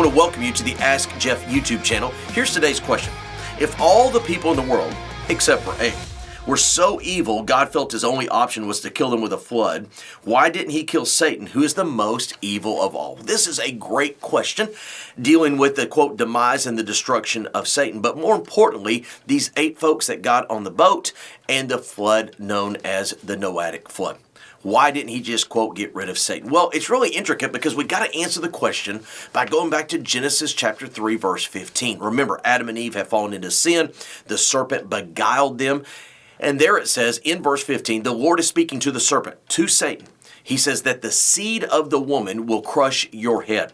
want to welcome you to the Ask Jeff YouTube channel. Here's today's question. If all the people in the world, except for 8, were so evil God felt his only option was to kill them with a flood, why didn't he kill Satan, who is the most evil of all? This is a great question, dealing with the, quote, demise and the destruction of Satan. But more importantly, these 8 folks that got on the boat and the flood known as the Noahic flood. Why didn't he just, quote, get rid of Satan? Well, it's really intricate because we got to answer the question by going back to Genesis chapter 3, verse 15. Remember, Adam and Eve have fallen into sin. The serpent beguiled them. And there it says in verse 15, the Lord is speaking to the serpent, to Satan. He says that the seed of the woman will crush your head.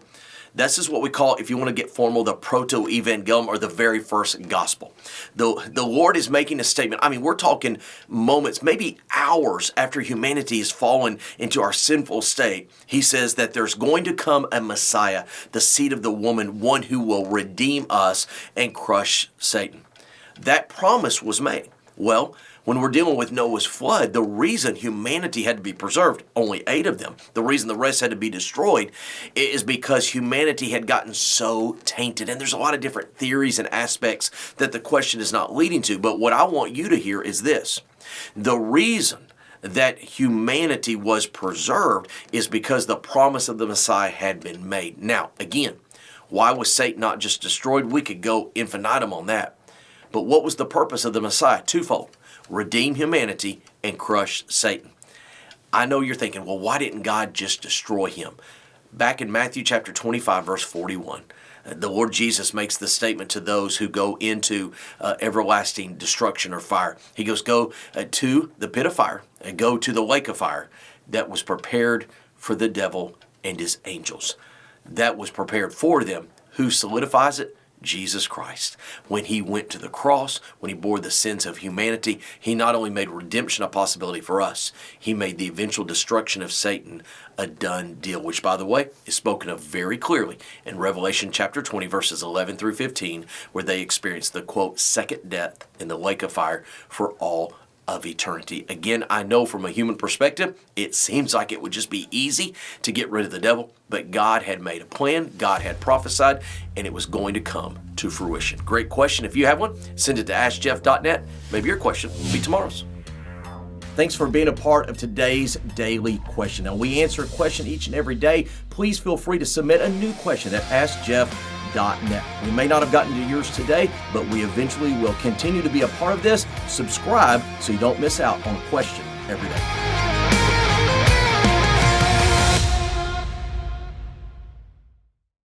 This is what we call, if you want to get formal, the proto-evangelium, or the very first gospel. The Lord is making a statement. I mean, we're talking moments, maybe hours after humanity has fallen into our sinful state. He says that there's going to come a Messiah, the seed of the woman, one who will redeem us and crush Satan. That promise was made. Well, when we're dealing with Noah's flood, the reason humanity had to be preserved, only 8 of them, the reason the rest had to be destroyed is because humanity had gotten so tainted. And there's a lot of different theories and aspects that the question is not leading to. But what I want you to hear is this. The reason that humanity was preserved is because the promise of the Messiah had been made. Now, again, why was Satan not just destroyed? We could go infinitum on that. But what was the purpose of the Messiah? Twofold. Redeem humanity and crush Satan. I know you're thinking, well, why didn't God just destroy him? Back in Matthew chapter 25, verse 41, the Lord Jesus makes the statement to those who go into everlasting destruction or fire. He goes, go to the pit of fire and go to the lake of fire that was prepared for the devil and his angels. That was prepared for them. Who solidifies it? Jesus Christ. When he went to the cross, when he bore the sins of humanity, he not only made redemption a possibility for us, he made the eventual destruction of Satan a done deal, which, by the way, is spoken of very clearly in Revelation chapter 20, verses 11 through 15, where they experience the, quote, second death in the lake of fire for all of eternity. Again, I know from a human perspective, it seems like it would just be easy to get rid of the devil, but God had made a plan, God had prophesied, and it was going to come to fruition. Great question. If you have one, send it to askjeff.net. Maybe your question will be tomorrow's. Thanks for being a part of today's daily question. Now, we answer a question each and every day. Please feel free to submit a new question at askjeff.net. We may not have gotten to yours today, but we eventually will continue to be a part of this. Subscribe so you don't miss out on a question every day.